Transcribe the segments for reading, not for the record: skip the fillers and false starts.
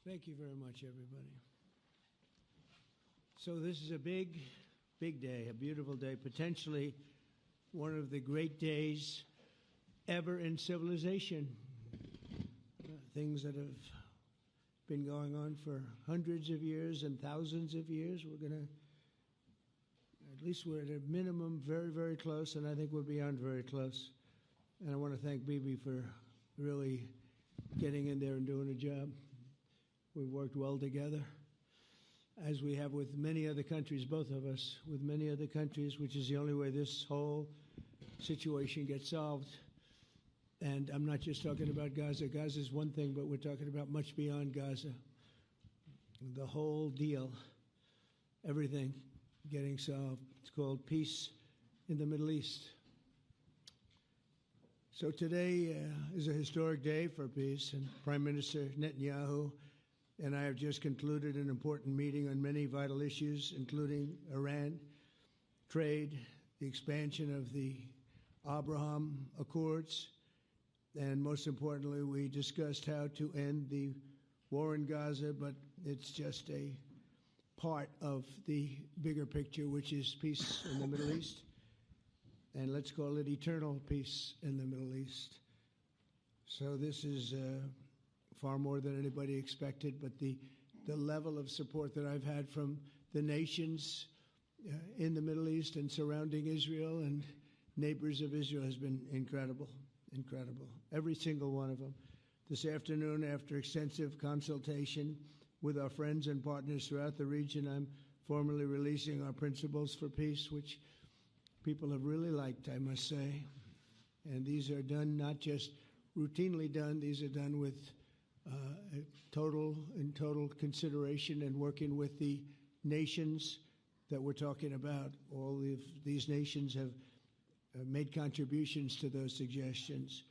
Thank you very much, everybody. So this is a big, big day, a beautiful day, potentially one of the great days ever in civilization. Things that have been going on for hundreds of years and thousands of years. We're going to, at least we're at a minimum very, very close, and I think we're beyond very close. And I want to thank Bibi for really getting in there and doing a job. We've worked well together, as we have with many other countries, both of us, with many other countries, which is the only way this whole situation gets solved. And I'm not just talking about Gaza. Gaza is one thing, but we're talking about much beyond Gaza. The whole deal, everything getting solved. It's called peace in the Middle East. So today is a historic day for peace, and Prime Minister Netanyahu and I have just concluded an important meeting on many vital issues, including Iran, trade, the expansion of the Abraham Accords, and most importantly, we discussed how to end the war in Gaza, but it's just a part of the bigger picture, which is peace in the Middle East, and let's call it eternal peace in the Middle East. So this is far more than anybody expected, but the level of support that I've had from the nations in the Middle East and surrounding Israel and neighbors of Israel has been incredible, incredible. Every single one of them. This afternoon, after extensive consultation with our friends and partners throughout the region, I'm formally releasing our principles for peace, which people have really liked, I must say. And these are done, not just routinely done, these are done with total consideration and working with the nations that we're talking about. All of these nations have made contributions to those suggestions.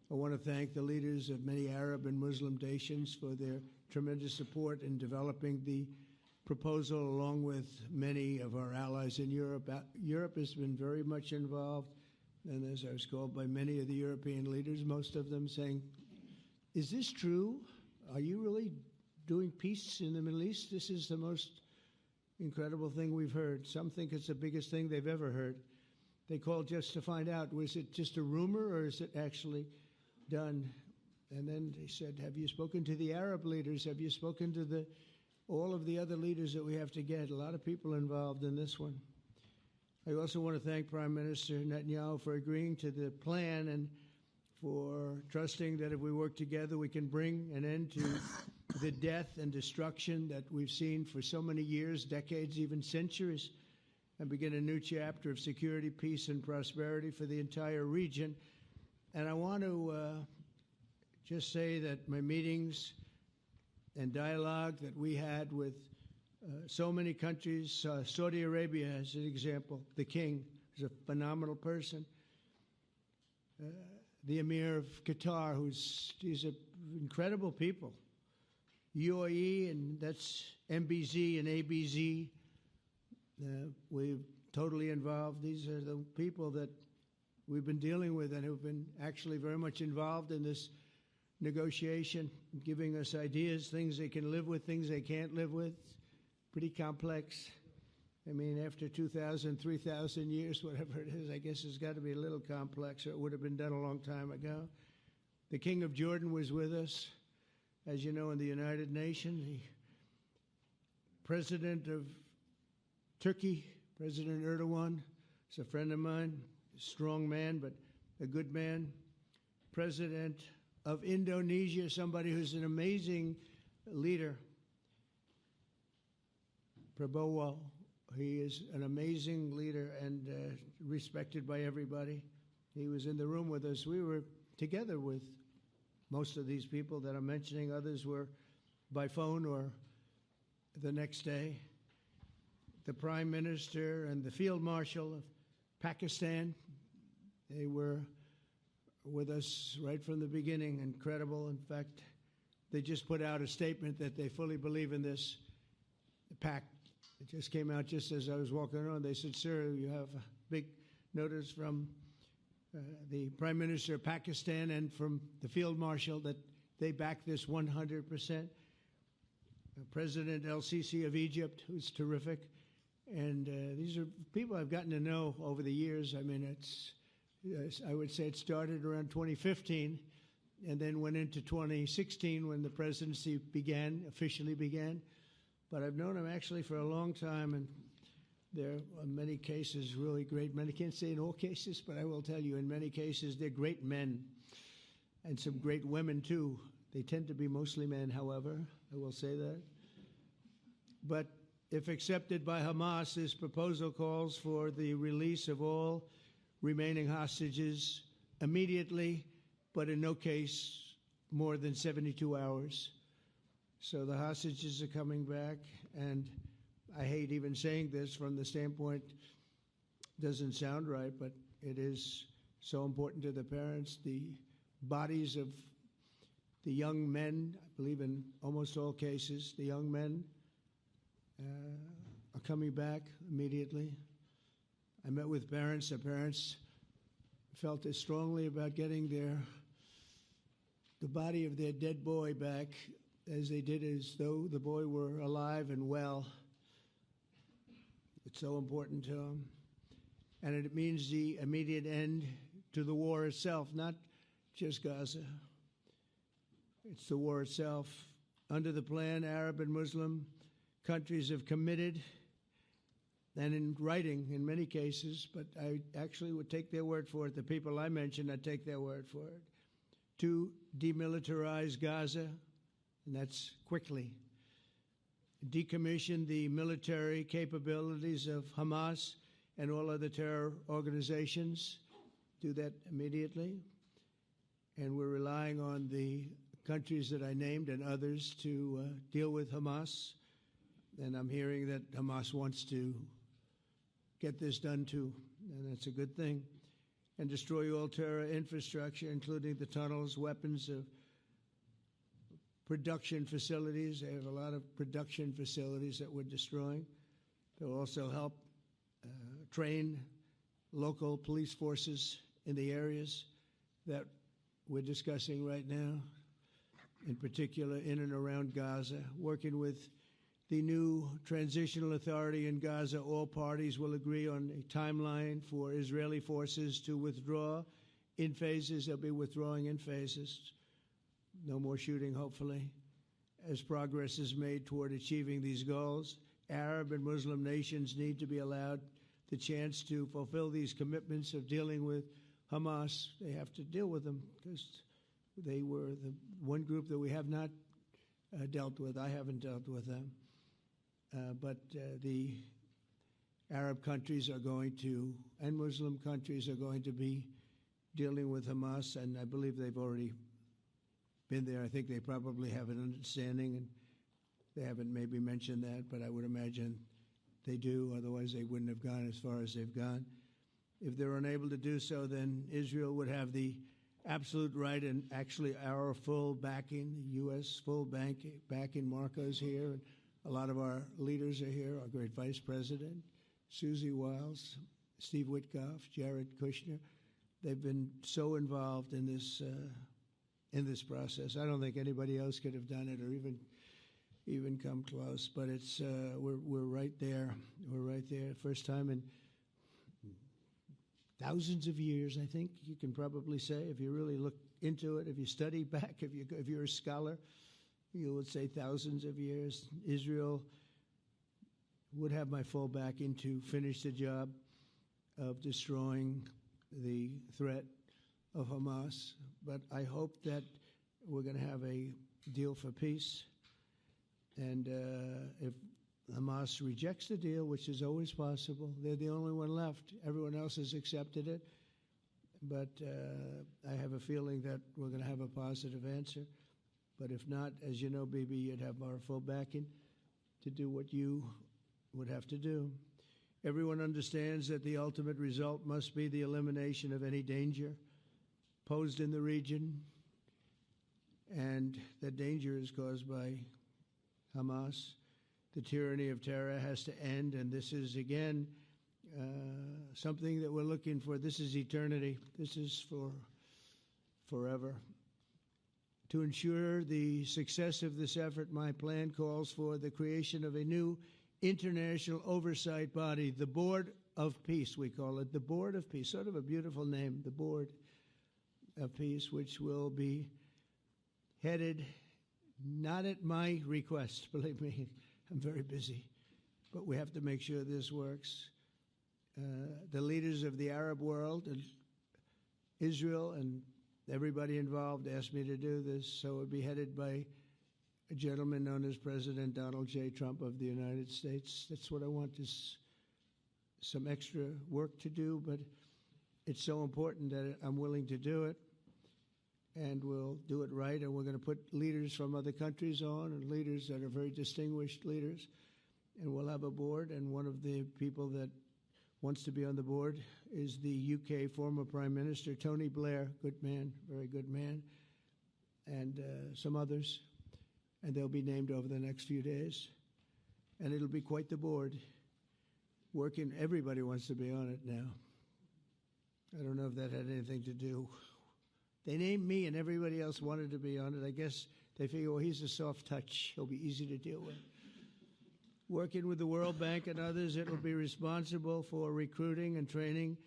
I want to thank the leaders of many Arab and Muslim nations for their tremendous support in developing the proposal, along with many of our allies in Europe. Europe has been very much involved, and as I was called by many of the European leaders, most of them saying, is this true? Are you really doing peace in the Middle East? This is the most incredible thing we've heard. Some think it's the biggest thing they've ever heard. They called just to find out, was it just a rumor or is it actually done? And then they said, have you spoken to the Arab leaders? Have you spoken to all of the other leaders that we have to get? A lot of people involved in this one. I also want to thank Prime Minister Netanyahu for agreeing to the plan and for trusting that if we work together, we can bring an end to the death and destruction that we've seen for so many years, decades, even centuries, and begin a new chapter of security, peace, and prosperity for the entire region. And I want to just say that my meetings and dialogue that we had with so many countries, Saudi Arabia as an example, the king is a phenomenal person. The Emir of Qatar, he's incredible people. UAE, and that's MBZ and ABZ. We're totally involved. These are the people that we've been dealing with and who've been actually very much involved in this negotiation, giving us ideas, things they can live with, things they can't live with. Pretty complex. I mean, after 2,000, 3,000 years, whatever it is, I guess it's got to be a little complex, or it would have been done a long time ago. The King of Jordan was with us, as you know, in the United Nations. The President of Turkey, President Erdogan, is a friend of mine, a strong man, but a good man. President of Indonesia, somebody who's an amazing leader, Prabowo. He is an amazing leader and respected by everybody. He was in the room with us. We were together with most of these people that I'm mentioning. Others were by phone or the next day. The Prime Minister and the Field Marshal of Pakistan, they were with us right from the beginning. Incredible. In fact, they just put out a statement that they fully believe in this pact. It just came out just as I was walking around. They said, sir, you have a big notice from the Prime Minister of Pakistan and from the Field Marshal that they back this 100%. President El-Sisi of Egypt, who's terrific. And these are people I've gotten to know over the years. I mean, I would say it started around 2015 and then went into 2016 when the presidency officially began. But I've known him actually for a long time, and there are many cases really great men. I can't say in all cases, but I will tell you in many cases they're great men and some great women too. They tend to be mostly men, however, I will say that. But if accepted by Hamas, this proposal calls for the release of all remaining hostages immediately, but in no case more than 72 hours. So the hostages are coming back, and I hate even saying this from the standpoint, doesn't sound right, but it is so important to the parents. The bodies of the young men, I believe in almost all cases, the young men are coming back immediately. I met with parents. The parents felt as strongly about getting the body of their dead boy back as they did as though the boy were alive and well. It's so important to them. And it means the immediate end to the war itself, not just Gaza. It's the war itself. Under the plan, Arab and Muslim countries have committed, and in writing in many cases, but I actually would take their word for it. The people I mentioned, I'd take their word for it, to demilitarize Gaza, and that's quickly. Decommission the military capabilities of Hamas and all other terror organizations. Do that immediately. And we're relying on the countries that I named and others to deal with Hamas. And I'm hearing that Hamas wants to get this done too, and that's a good thing. And destroy all terror infrastructure, including the tunnels, weapons, production facilities. They have a lot of production facilities that we're destroying. They'll also help train local police forces in the areas that we're discussing right now, in particular in and around Gaza, working with the new transitional authority in Gaza. All parties will agree on a timeline for Israeli forces to withdraw in phases. They'll be withdrawing in phases. No more shooting, hopefully, as progress is made toward achieving these goals. Arab and Muslim nations need to be allowed the chance to fulfill these commitments of dealing with Hamas. They have to deal with them because they were the one group that we have not dealt with. I haven't dealt with them. But the Arab countries are going to, and Muslim countries are going to be dealing with Hamas, and I believe they've already been there. I think they probably have an understanding, and they haven't maybe mentioned that, but I would imagine they do. Otherwise, they wouldn't have gone as far as they've gone. If they're unable to do so, then Israel would have the absolute right and actually our full backing, the U.S. full backing. Marco's here, and a lot of our leaders are here, our great Vice President, Susie Wiles, Steve Witkoff, Jared Kushner. They've been so involved in this process. I don't think anybody else could have done it or even come close. But it's we're right there. We're right there. First time in thousands of years, I think you can probably say, if you really look into it, if you study back, if you're a scholar, you would say thousands of years. Israel would have my full backing to finish the job of destroying the threat of Hamas. But I hope that we're going to have a deal for peace. And if Hamas rejects the deal, which is always possible, they're the only one left. Everyone else has accepted it. But I have a feeling that we're going to have a positive answer. But if not, as you know, Bibi, you'd have our full backing to do what you would have to do. Everyone understands that the ultimate result must be the elimination of any danger posed in the region, and that danger is caused by Hamas. The tyranny of terror has to end, and this is, again, something that we're looking for. This is eternity. This is for forever. To ensure the success of this effort, my plan calls for the creation of a new international oversight body, the Board of Peace, we call it, the Board of Peace, sort of a beautiful name, the Board of Peace, which will be headed, not at my request, believe me, I'm very busy, but we have to make sure this works. The leaders of the Arab world and Israel and everybody involved asked me to do this, so it would be headed by a gentleman known as President Donald J. Trump of the United States. That's what I want, is some extra work to do, but it's so important that I'm willing to do it, and we'll do it right, and we're going to put leaders from other countries on, and leaders that are very distinguished leaders, and we'll have a board, and one of the people that wants to be on the board is the UK former Prime Minister, Tony Blair, good man, very good man, and some others, and they'll be named over the next few days, and it'll be quite the board. Working, everybody wants to be on it now. I don't know if that had anything to do. They named me and everybody else wanted to be on it. I guess they figure, well, he's a soft touch. He'll be easy to deal with. Working with the World Bank and others, it will be responsible for recruiting and training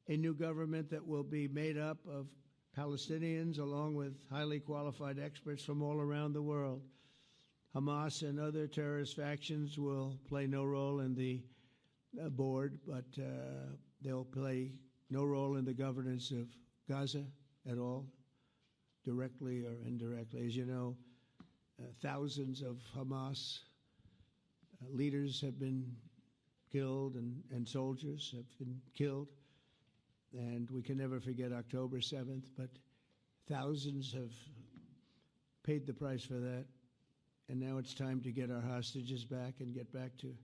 a new government that will be made up of Palestinians along with highly qualified experts from all around the world. Hamas and other terrorist factions will play no role in the board, but they'll play no role in the governance of Gaza at all, directly or indirectly. As you know, thousands of Hamas leaders have been killed and soldiers have been killed. And we can never forget October 7th, but thousands have paid the price for that. And now it's time to get our hostages back and get back to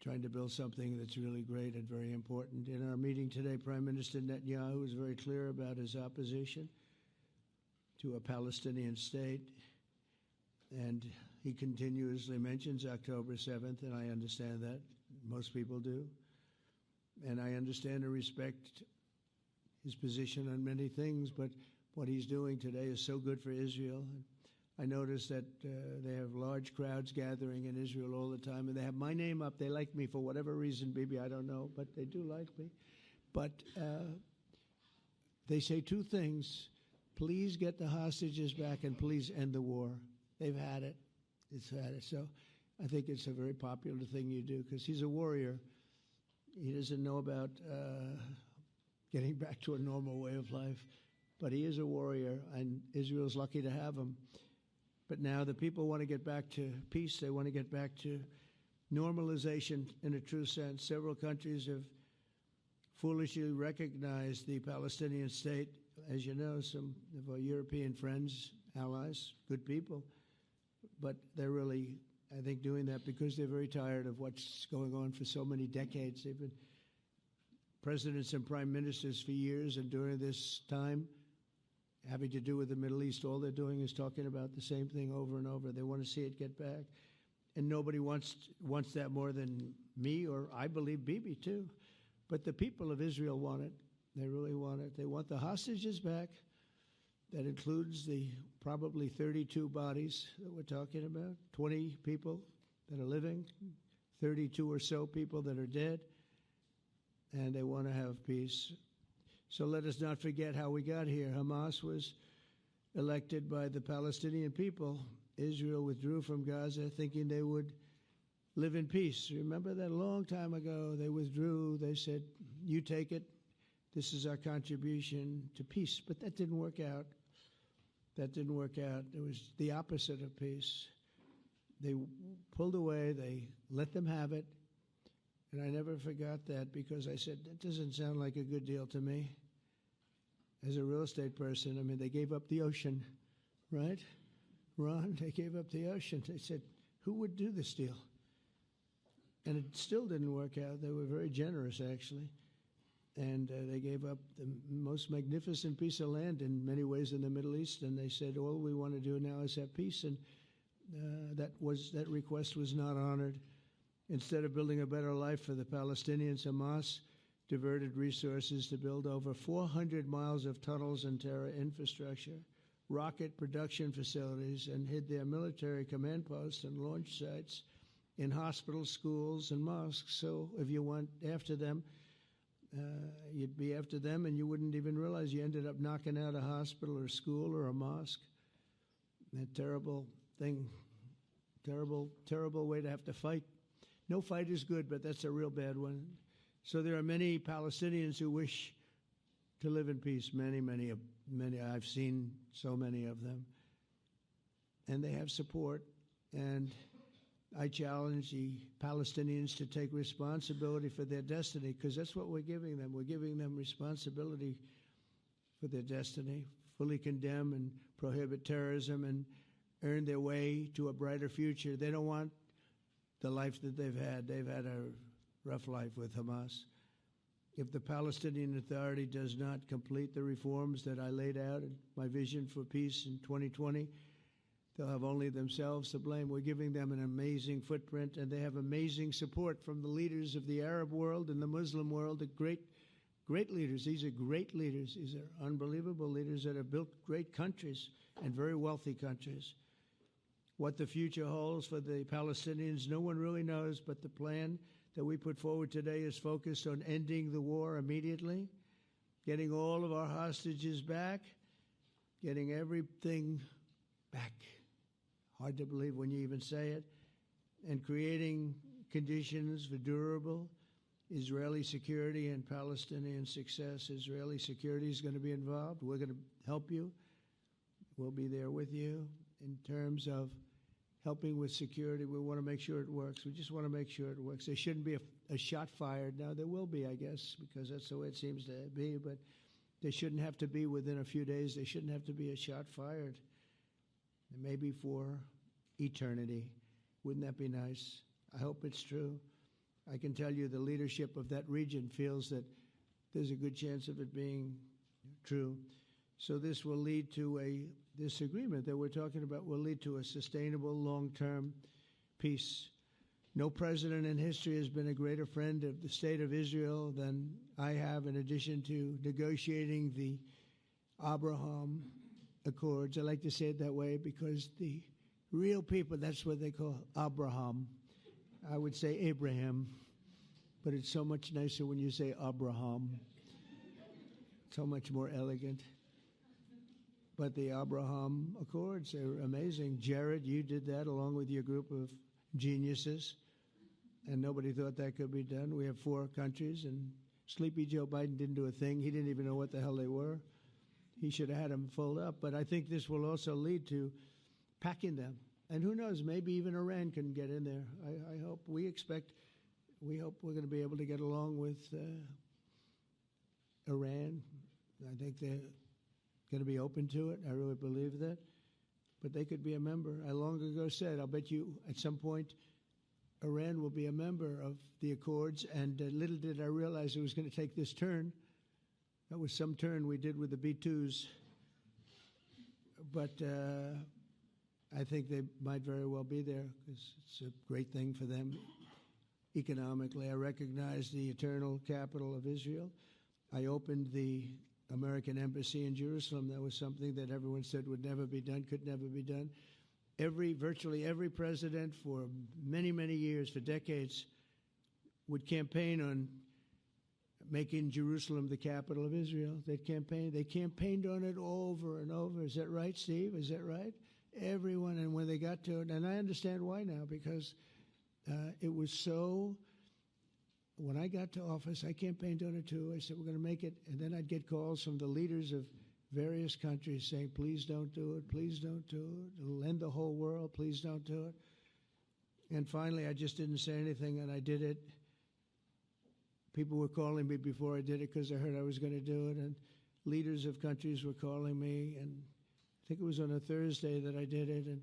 trying to build something that's really great and very important. In our meeting today, Prime Minister Netanyahu was very clear about his opposition to a Palestinian state. And he continuously mentions October 7th, and I understand that. Most people do. And I understand and respect his position on many things, but what he's doing today is so good for Israel. I notice that they have large crowds gathering in Israel all the time, and they have my name up. They like me for whatever reason, maybe I don't know, but they do like me. But they say two things. Please get the hostages back and please end the war. They've had it. It's had it. So I think it's a very popular thing you do because he's a warrior. He doesn't know about getting back to a normal way of life, but he is a warrior, and Israel's lucky to have him. But now the people want to get back to peace. They want to get back to normalization in a true sense. Several countries have foolishly recognized the Palestinian state. As you know, some of our European friends, allies, good people, but they're really, I think, doing that because they're very tired of what's going on for so many decades. They've been presidents and prime ministers for years, and during this time, having to do with the Middle East, all they're doing is talking about the same thing over and over. They want to see it get back. And nobody wants that more than me, or I believe Bibi too. But the people of Israel want it. They really want it. They want the hostages back. That includes the probably 32 bodies that we're talking about, 20 people that are living, 32 or so people that are dead, and they want to have peace. So let us not forget how we got here. Hamas was elected by the Palestinian people. Israel withdrew from Gaza thinking they would live in peace. Remember that a long time ago, they withdrew. They said, you take it. This is our contribution to peace. But that didn't work out. That didn't work out. It was the opposite of peace. They pulled away. They let them have it. And I never forgot that because I said, that doesn't sound like a good deal to me. As a real estate person, I mean, they gave up the ocean, right? Ron, they gave up the ocean. They said, who would do this deal? And it still didn't work out. They were very generous, actually. And they gave up the most magnificent piece of land in many ways in the Middle East. And they said, all we want to do now is have peace. And that request was not honored. Instead of building a better life for the Palestinians, Hamas diverted resources to build over 400 miles of tunnels and terror infrastructure rocket production facilities and hid their military command posts and launch sites in hospitals, schools, and mosques. So if you went after them, you'd be after them, and you wouldn't even realize you ended up knocking out a hospital or a school or a mosque. That terrible thing, terrible way to have to fight. No fight is good, but that's a real bad one. So there are many Palestinians who wish to live in peace. Many. I've seen so many of them. And they have support. And I challenge the Palestinians to take responsibility for their destiny, because that's what we're giving them. We're giving them responsibility for their destiny, fully condemn and prohibit terrorism and earn their way to a brighter future. They don't want the life that they've had. They've had a rough life with Hamas. If the Palestinian Authority does not complete the reforms that I laid out in my vision for peace in 2020, they'll have only themselves to blame. We're giving them an amazing footprint, and they have amazing support from the leaders of the Arab world and the Muslim world, the great leaders. These are great leaders. These are unbelievable leaders that have built great countries and very wealthy countries. What the future holds for the Palestinians, no one really knows, but the plan that we put forward today is focused on ending the war immediately, getting all of our hostages back, getting everything back. Hard to believe when you even say it, and creating conditions for durable Israeli security and Palestinian success. Israeli security is going to be involved. We're going to help you. We'll be there with you in terms of helping with security. We want to make sure it works. We just want to make sure it works. There shouldn't be a shot fired. Now, there will be, I guess, because that's the way it seems to be, but there shouldn't have to be within a few days. There shouldn't have to be a shot fired. Maybe for eternity. Wouldn't that be nice? I hope it's true. I can tell you the leadership of that region feels that there's a good chance of it being true. So this will lead to this agreement that we're talking about will lead to a sustainable long-term peace. No president in history has been a greater friend of the state of Israel than I have, in addition to negotiating the Abraham Accords. I like to say it that way because the real people, that's what they call Abraham. I would say Abraham, but it's so much nicer when you say Abraham. So much more elegant. But the Abraham Accords, they're amazing. Jared, you did that along with your group of geniuses, and nobody thought that could be done. We have 4 countries, and Sleepy Joe Biden didn't do a thing. He didn't even know what the hell they were. He should have had them fold up. But I think this will also lead to packing them. And who knows, maybe even Iran can get in there. I hope. We hope we're going to be able to get along with Iran. I think they're going to be open to it. I really believe that. But they could be a member. I long ago said, I'll bet you at some point Iran will be a member of the Accords. And little did I realize it was going to take this turn. That was some turn we did with the B-2s. But I think they might very well be there because it's a great thing for them economically. I recognize the eternal capital of Israel. I opened the American embassy in Jerusalem. That was something that everyone said would never be done, could never be done. Virtually every president for many, many years, for decades, would campaign on making Jerusalem the capital of Israel. They campaigned on it over and over. Is that right, Steve? Is that right? Everyone, and when they got to it, and I understand why now, because it was so. When I got to office, I campaigned on it too. I said, we're going to make it. And then I'd get calls from the leaders of various countries saying, please don't do it. Please don't do it. It'll end the whole world. Please don't do it. And finally, I just didn't say anything, and I did it. People were calling me before I did it because I heard I was going to do it. And leaders of countries were calling me. And I think it was on a Thursday that I did it. And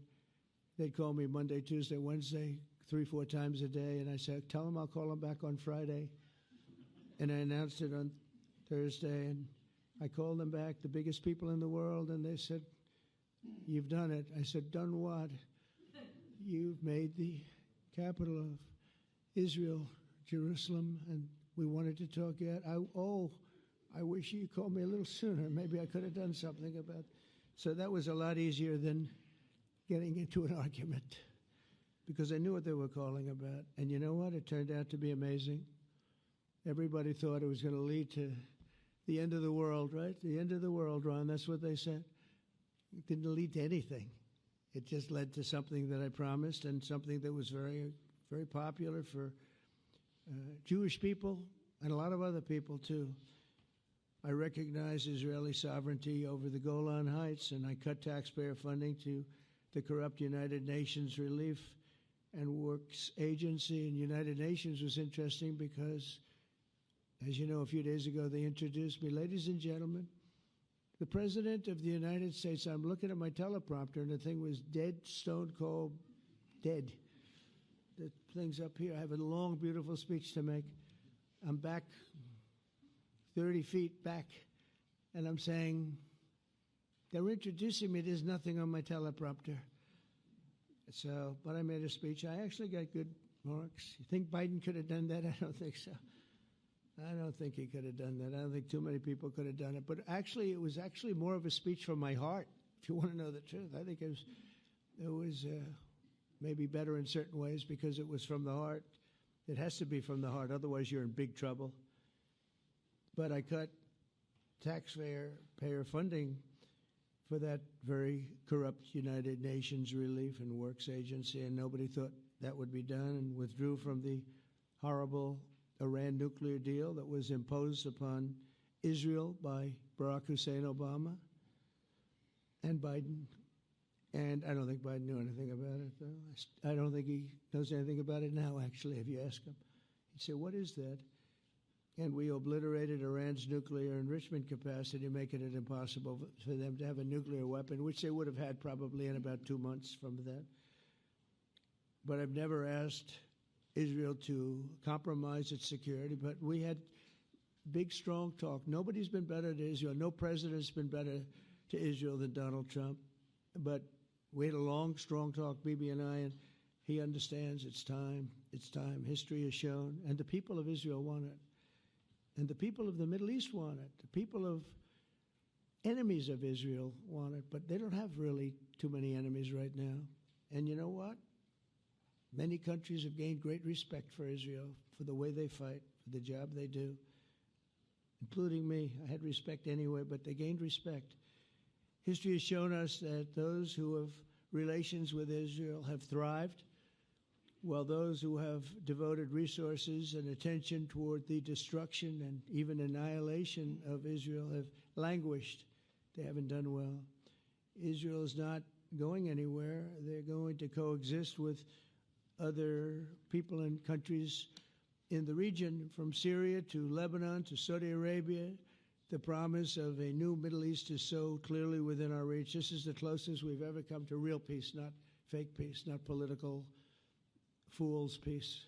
they'd call me Monday, Tuesday, Wednesday, 3-4 times a day, and I said, tell them I'll call them back on Friday. And I announced it on Thursday, and I called them back, the biggest people in the world, and they said, you've done it. I said, done what? You've made the capital of Israel, Jerusalem, and we wanted to talk yet. I wish you called me a little sooner. Maybe I could have done something about So that was a lot easier than getting into an argument, because I knew what they were calling about. And you know what? It turned out to be amazing. Everybody thought it was going to lead to the end of the world, right? The end of the world, Ron, that's what they said. It didn't lead to anything. It just led to something that I promised, and something that was very, very popular for Jewish people and a lot of other people, too. I recognize Israeli sovereignty over the Golan Heights, and I cut taxpayer funding to the corrupt United Nations Relief and Works Agency. And United Nations was interesting because, as you know, a few days ago they introduced me. Ladies and gentlemen, the President of the United States. I'm looking at my teleprompter, and the thing was dead, stone cold, dead. The thing's up here. I have a long, beautiful speech to make. I'm back 30 feet back, and I'm saying, they're introducing me. There's nothing on my teleprompter. So, but I made a speech. I actually got good marks. You think Biden could have done that? I don't think so. I don't think he could have done that. I don't think too many people could have done it. But actually, it was actually more of a speech from my heart, if you want to know the truth. I think it was maybe better in certain ways because it was from the heart. It has to be from the heart. Otherwise, you're in big trouble. But I cut taxpayer funding for that very corrupt United Nations Relief and Works Agency, and nobody thought that would be done, and withdrew from the horrible Iran nuclear deal that was imposed upon Israel by Barack Hussein Obama and Biden. And I don't think Biden knew anything about it, though. I don't think he knows anything about it now, actually, if you ask him. He'd say, what is that? And we obliterated Iran's nuclear enrichment capacity, making it impossible for them to have a nuclear weapon, which they would have had probably in about 2 months from that. But I've never asked Israel to compromise its security, but we had big, strong talk. Nobody's been better to Israel. No president's been better to Israel than Donald Trump. But we had a long, strong talk, Bibi and I, and he understands it's time. It's time. History has shown. And the people of Israel want it. And the people of the Middle East want it. The people of enemies of Israel want it. But they don't have really too many enemies right now. And you know what? Many countries have gained great respect for Israel, for the way they fight, for the job they do, including me. I had respect anyway, but they gained respect. History has shown us that those who have relations with Israel have thrived, while those who have devoted resources and attention toward the destruction and even annihilation of Israel have languished. They haven't done well. Israel is not going anywhere. They're going to coexist with other people and countries in the region, from Syria to Lebanon to Saudi Arabia. The promise of a new Middle East is so clearly within our reach. This is the closest we've ever come to real peace, not fake peace, not political fool's peace.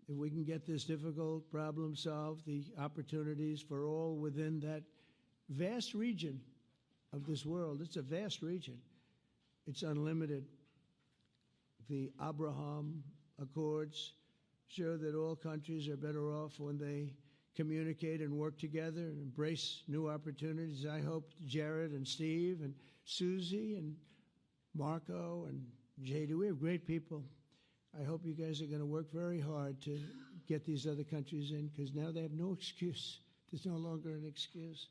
If we can get this difficult problem solved, the opportunities for all within that vast region of this world, it's a vast region. It's unlimited. The Abraham Accords show that all countries are better off when they communicate and work together and embrace new opportunities. I hope Jared and Steve and Susie and Marco and JD, we have great people. I hope you guys are going to work very hard to get these other countries in, because now they have no excuse. There's no longer an excuse.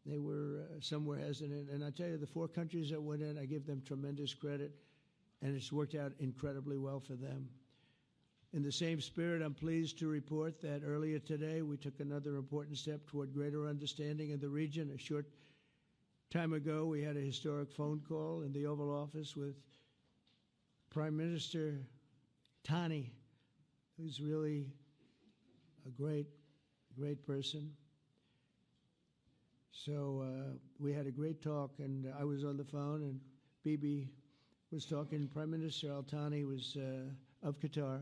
They were somewhere hesitant. And I tell you, the 4 countries that went in, I give them tremendous credit, and it's worked out incredibly well for them. In the same spirit, I'm pleased to report that earlier today we took another important step toward greater understanding in the region. A short time ago, we had a historic phone call in the Oval Office with Prime Minister Tani, who's really a great, great person. So we had a great talk, and I was on the phone, and Bibi was talking. Prime Minister Al-Thani was of Qatar.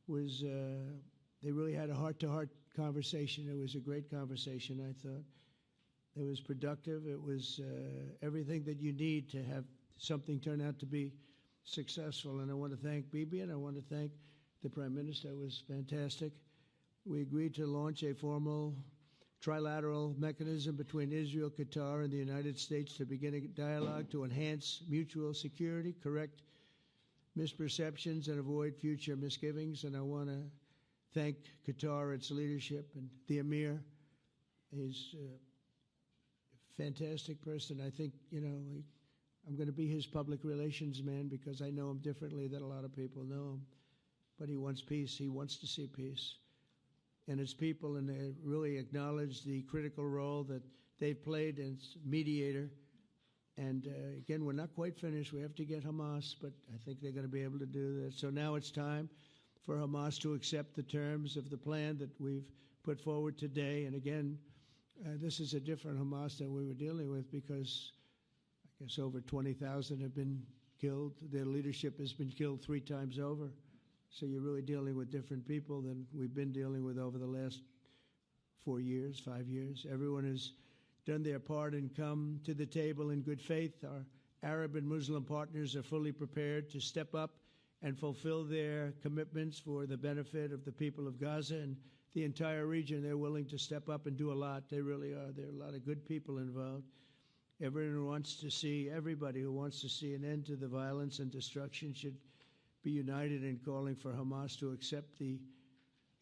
They really had a heart-to-heart conversation. It was a great conversation, I thought. It was productive. It was everything that you need to have something turn out to be successful. And I want to thank Bibi, and I want to thank the Prime Minister. It was fantastic. We agreed to launch a formal trilateral mechanism between Israel, Qatar, and the United States to begin a dialogue to enhance mutual security, correct misperceptions, and avoid future misgivings. And I want to thank Qatar, its leadership, and the Emir. He's a fantastic person. I think, I'm going to be his public relations man because I know him differently than a lot of people know him. But he wants peace. He wants to see peace. And his people, and they really acknowledge the critical role that they've played as mediator. And again, we're not quite finished. We have to get Hamas, but I think they're going to be able to do that. So now it's time for Hamas to accept the terms of the plan that we've put forward today. And again, this is a different Hamas than we were dealing with because I guess over 20,000 have been killed. Their leadership has been killed 3 times over. So you're really dealing with different people than we've been dealing with over the last 4 years, 5 years. Everyone has done their part and come to the table in good faith. Our Arab and Muslim partners are fully prepared to step up and fulfill their commitments for the benefit of the people of Gaza and the entire region. They're willing to step up and do a lot. They really are. There are a lot of good people involved. Everybody who wants to see an end to the violence and destruction should be united in calling for Hamas to accept the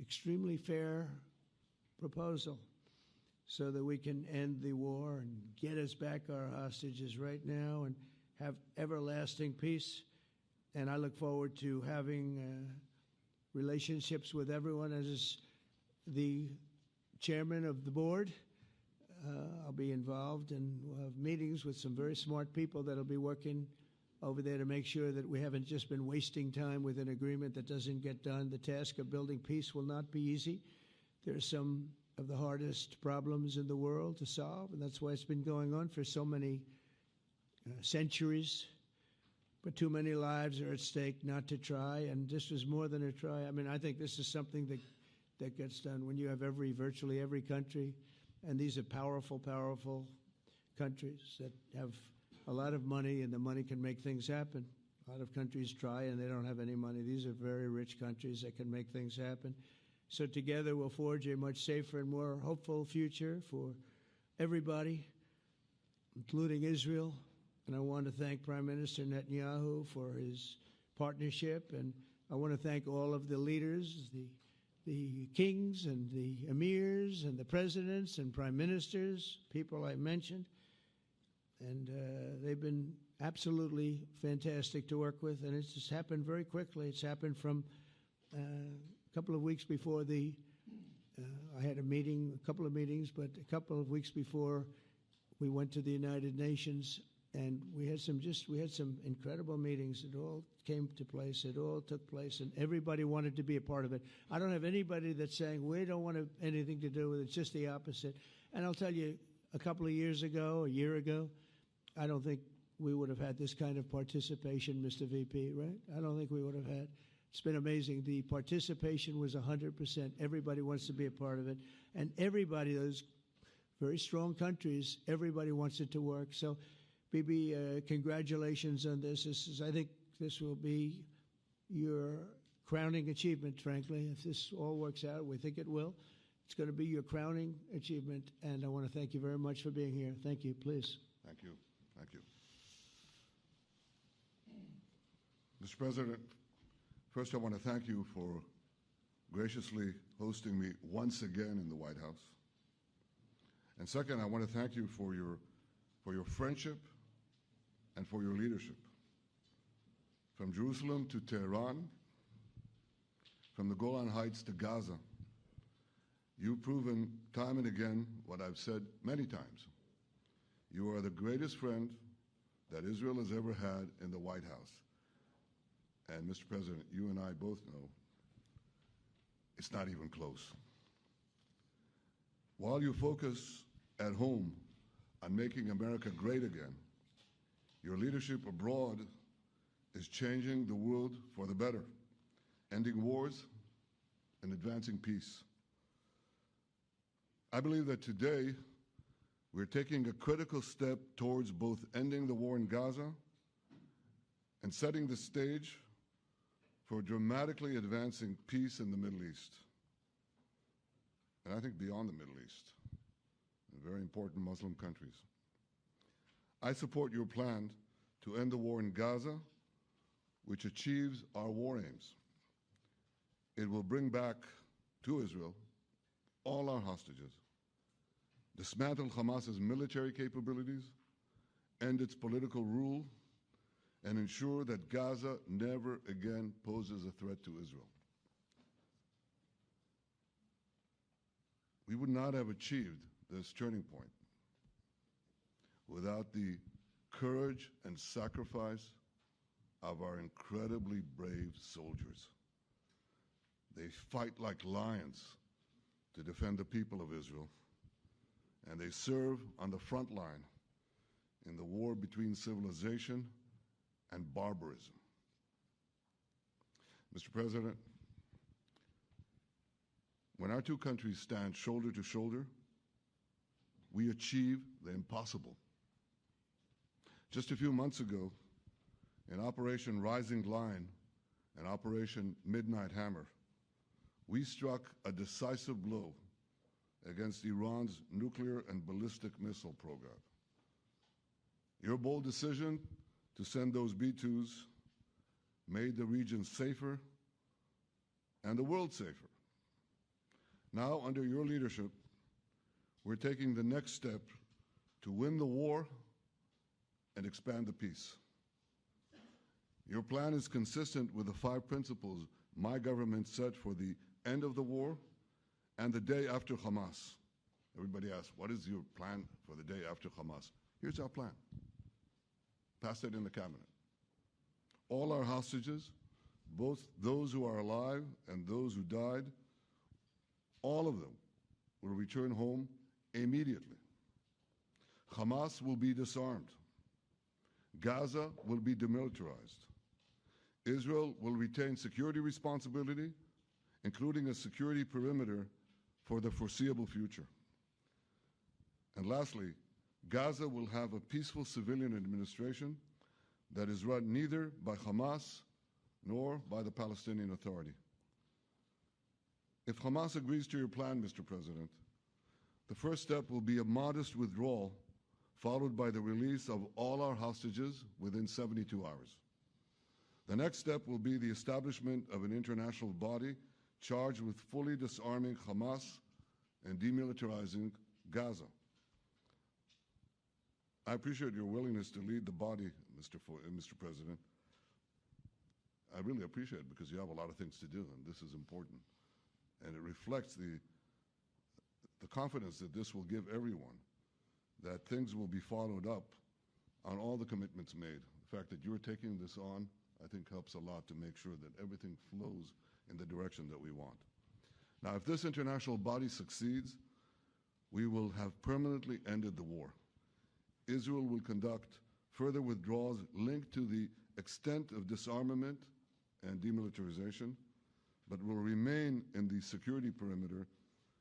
extremely fair proposal so that we can end the war and get us back our hostages right now and have everlasting peace. And I look forward to having relationships with everyone. As the chairman of the board, I'll be involved, and we'll have meetings with some very smart people that'll be working over there to make sure that we haven't just been wasting time with an agreement that doesn't get done. The task of building peace will not be easy. There's some of the hardest problems in the world to solve, and that's why it's been going on for so many centuries. But too many lives are at stake not to try, and this was more than a try. I mean, I think this is something that gets done when you have virtually every country, and these are powerful, powerful countries that have a lot of money, and the money can make things happen. A lot of countries try, and they don't have any money. These are very rich countries that can make things happen. So together we'll forge a much safer and more hopeful future for everybody, including Israel. And I want to thank Prime Minister Netanyahu for his partnership. And I want to thank all of the leaders, the kings and the emirs and the presidents and prime ministers, people I mentioned. And they've been absolutely fantastic to work with. And it's just happened very quickly. It's happened from a couple of weeks before I had a couple of meetings, but a couple of weeks before we went to the United Nations, and we had some incredible meetings. It all came to place. It all took place, and everybody wanted to be a part of it. I don't have anybody that's saying we don't want anything to do with it. It's just the opposite. And I'll tell you, a year ago, I don't think we would have had this kind of participation, Mr. VP, right? I don't think we would have had. It's been amazing. The participation was 100%. Everybody wants to be a part of it. And everybody, those very strong countries, everybody wants it to work. So, Bibi, congratulations on this. I think this will be your crowning achievement, frankly. If this all works out, we think it will. It's going to be your crowning achievement, and I want to thank you very much for being here. Thank you. Please. Thank you. Thank you. Mr. President, first I want to thank you for graciously hosting me once again in the White House. And second, I want to thank you for your friendship and for your leadership. From Jerusalem to Tehran, from the Golan Heights to Gaza, you've proven time and again what I've said many times. You are the greatest friend that Israel has ever had in the White House. And Mr. President, you and I both know it's not even close. While you focus at home on making America great again, your leadership abroad is changing the world for the better, ending wars and advancing peace. I believe that today we're taking a critical step towards both ending the war in Gaza and setting the stage for dramatically advancing peace in the Middle East, and I think beyond the Middle East. and very important Muslim countries. I support your plan to end the war in Gaza, which achieves our war aims. It will bring back to Israel all our hostages, dismantle Hamas's military capabilities, end its political rule, and ensure that Gaza never again poses a threat to Israel. We would not have achieved this turning point without the courage and sacrifice of our incredibly brave soldiers. They fight like lions to defend the people of Israel, and they serve on the front line in the war between civilization and barbarism. Mr. President, when our two countries stand shoulder to shoulder, we achieve the impossible. Just a few months ago, in Operation Rising Lion and Operation Midnight Hammer, we struck a decisive blow against Iran's nuclear and ballistic missile program. Your bold decision to send those B-2s made the region safer and the world safer. Now, under your leadership, we're taking the next step to win the war and expand the peace. Your plan is consistent with the 5 principles my government set for the end of the war and the day after Hamas. Everybody asks, what is your plan for the day after Hamas? Here's our plan. Passed it in the cabinet. All our hostages, both those who are alive and those who died, all of them will return home immediately. Hamas will be disarmed. Gaza will be demilitarized. Israel will retain security responsibility, including a security perimeter for the foreseeable future. And lastly, Gaza will have a peaceful civilian administration that is run neither by Hamas nor by the Palestinian Authority. If Hamas agrees to your plan, Mr. President, the first step will be a modest withdrawal, followed by the release of all our hostages within 72 hours. The next step will be the establishment of an international body charged with fully disarming Hamas and demilitarizing Gaza. I appreciate your willingness to lead the body, Mr. President. I really appreciate it because you have a lot of things to do, and this is important. And it reflects the confidence that this will give everyone, that things will be followed up on all the commitments made. The fact that you're taking this on, I think, helps a lot to make sure that everything flows in the direction that we want. Now, if this international body succeeds, we will have permanently ended the war. Israel will conduct further withdrawals linked to the extent of disarmament and demilitarization, but will remain in the security perimeter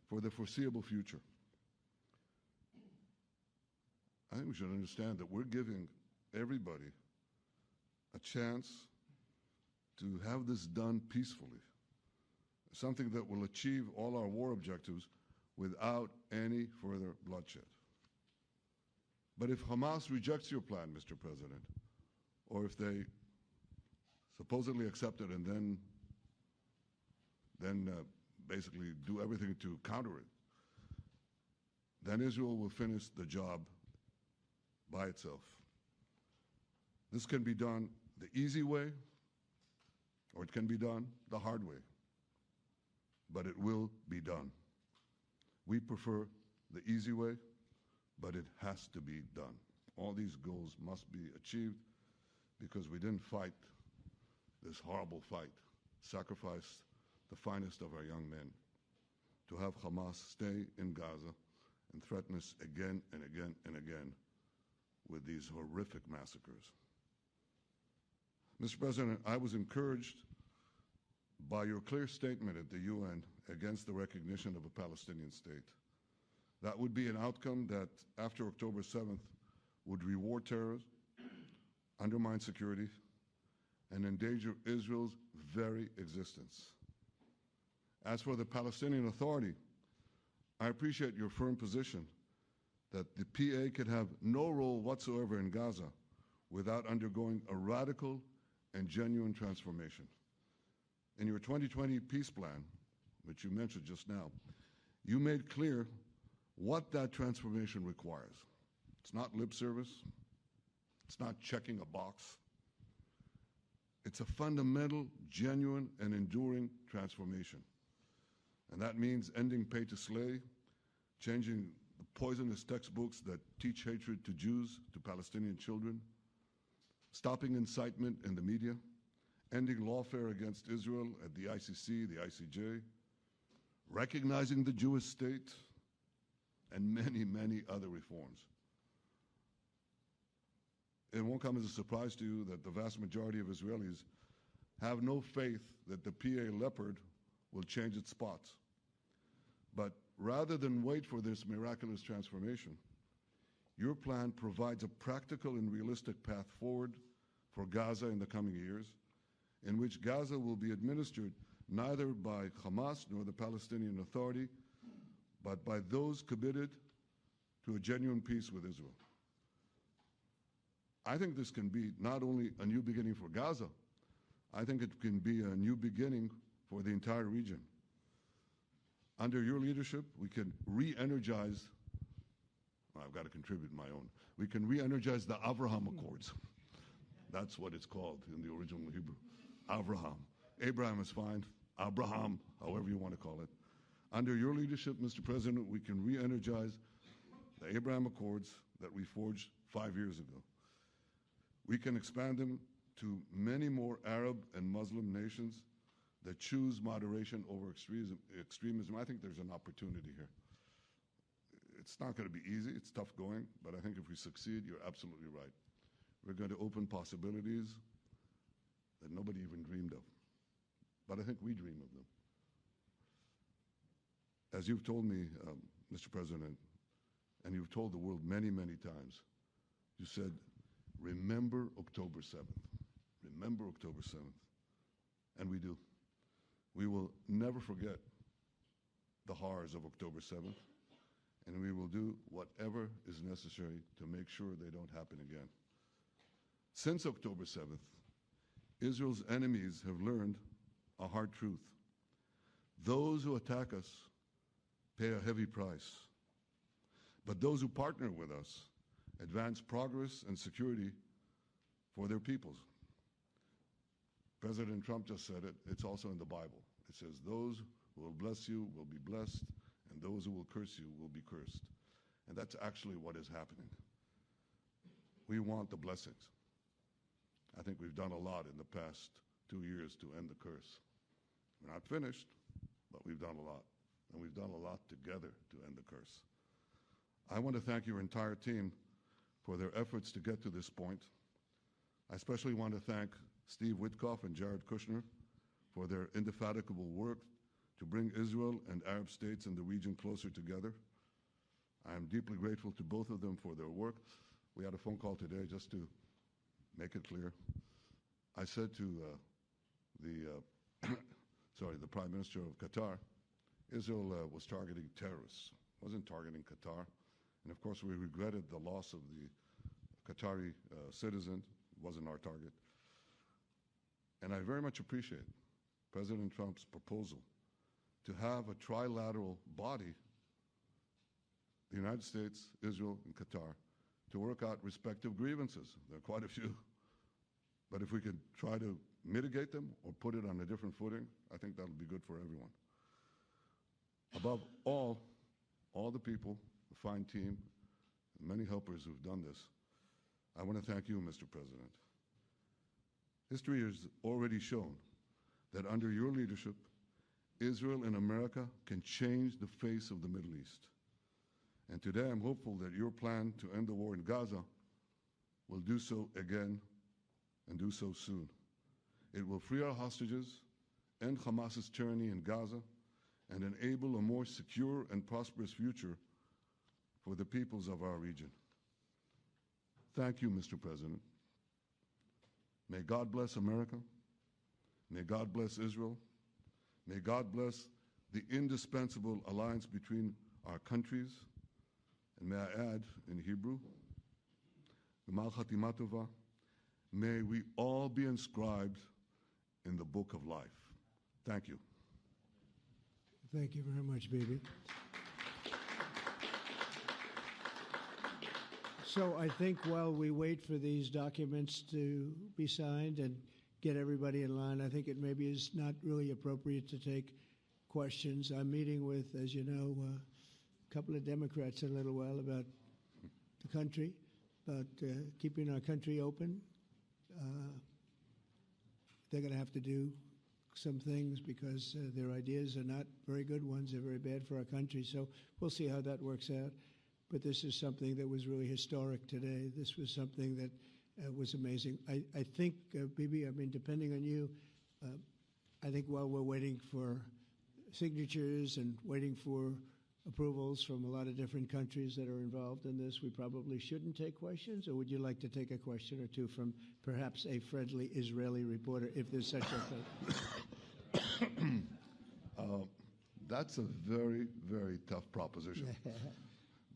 for the foreseeable future. I think we should understand that we're giving everybody a chance to have this done peacefully, something that will achieve all our war objectives without any further bloodshed. But if Hamas rejects your plan, Mr. President, or if they supposedly accept it and then basically do everything to counter it, then Israel will finish the job by itself. This can be done the easy way, or it can be done the hard way, but it will be done. We prefer the easy way, but it has to be done. All these goals must be achieved because we didn't fight this horrible fight, sacrifice the finest of our young men to have Hamas stay in Gaza and threaten us again and again and again with these horrific massacres. Mr. President, I was encouraged by your clear statement at the UN against the recognition of a Palestinian state. That would be an outcome that, after October 7th, would reward terrorism, undermine security, and endanger Israel's very existence. As for the Palestinian Authority, I appreciate your firm position that the PA could have no role whatsoever in Gaza without undergoing a radical and genuine transformation. In your 2020 peace plan, which you mentioned just now, you made clear what that transformation requires. It's not lip service. It's not checking a box. It's a fundamental, genuine, and enduring transformation. And that means ending pay to slay, changing the poisonous textbooks that teach hatred to Jews, to Palestinian children, stopping incitement in the media, ending lawfare against Israel at the ICC, the ICJ, recognizing the Jewish state, and many, many other reforms. It won't come as a surprise to you that the vast majority of Israelis have no faith that the PA Leopard will change its spots. But rather than wait for this miraculous transformation, your plan provides a practical and realistic path forward for Gaza in the coming years, in which Gaza will be administered neither by Hamas nor the Palestinian Authority, but by those committed to a genuine peace with Israel. I think this can be not only a new beginning for Gaza, I think it can be a new beginning for the entire region. Under your leadership, we can re-energize, well, I've got to contribute my own, we can re-energize the Abraham Accords. That's what it's called in the original Hebrew, Abraham. Abraham is fine, Abraham, however you want to call it. Under your leadership, Mr. President, we can re-energize the Abraham Accords that we forged 5 years ago. We can expand them to many more Arab and Muslim nations that choose moderation over extremism. I think there's an opportunity here. It's not going to be easy. It's tough going. But I think if we succeed, you're absolutely right. We're going to open possibilities that nobody even dreamed of. But I think we dream of them. As you've told me, Mr. President, and you've told the world many, many times, you said, remember October 7th. Remember October 7th. And we do. We will never forget the horrors of October 7th, and we will do whatever is necessary to make sure they don't happen again. Since October 7th, Israel's enemies have learned a hard truth. Those who attack us pay a heavy price, but those who partner with us advance progress and security for their peoples. President Trump just said it. It's also in the Bible. It says, those who will bless you will be blessed, and those who will curse you will be cursed. And that's actually what is happening. We want the blessings. I think we've done a lot in the past 2 years to end the curse. We're not finished, but we've done a lot. And we've done a lot together to end the curse. I want to thank your entire team for their efforts to get to this point. I especially want to thank Steve Witkoff and Jared Kushner for their indefatigable work to bring Israel and Arab states in the region closer together. I am deeply grateful to both of them for their work. We had a phone call today just to make it clear. I said to the Prime Minister of Qatar, Israel was targeting terrorists, wasn't targeting Qatar. And of course, we regretted the loss of the Qatari citizen. It wasn't our target. And I very much appreciate President Trump's proposal to have a trilateral body, the United States, Israel, and Qatar, to work out respective grievances. There are quite a few. But if we could try to mitigate them or put it on a different footing, I think that'll be good for everyone. Above all the people, the fine team, and many helpers who've done this, I want to thank you, Mr. President. History has already shown that under your leadership, Israel and America can change the face of the Middle East. And today I'm hopeful that your plan to end the war in Gaza will do so again and do so soon. It will free our hostages, end Hamas's tyranny in Gaza, and enable a more secure and prosperous future for the peoples of our region. Thank you, Mr. President. May God bless America. May God bless Israel. May God bless the indispensable alliance between our countries And may I add, in Hebrew, G'mal Chatima Tova, may we all be inscribed in the book of life. Thank you. Thank you very much, Bibi. So I think while we wait for these documents to be signed and get everybody in line, I think it maybe is not really appropriate to take questions. I'm meeting with, as you know, a couple of Democrats in a little while about the country, about keeping our country open. They're going to have to do some things because their ideas are not very good ones. They're very bad for our country. So we'll see how that works out. But this is something that was really historic today. This was something that was amazing. I think, Bibi, I mean, depending on you, I think while we're waiting for signatures and waiting for approvals from a lot of different countries that are involved in this, we probably shouldn't take questions? Or would you like to take a question or two from perhaps a friendly Israeli reporter, if there's such a thing? That's a very, very tough proposition.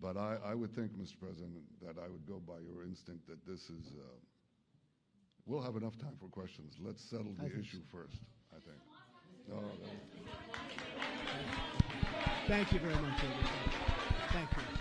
But I would think, Mr. President, that I would go by your instinct that this is, we'll have enough time for questions. Let's settle the issue first, I think. No, Thank you very much, everybody. Thank you.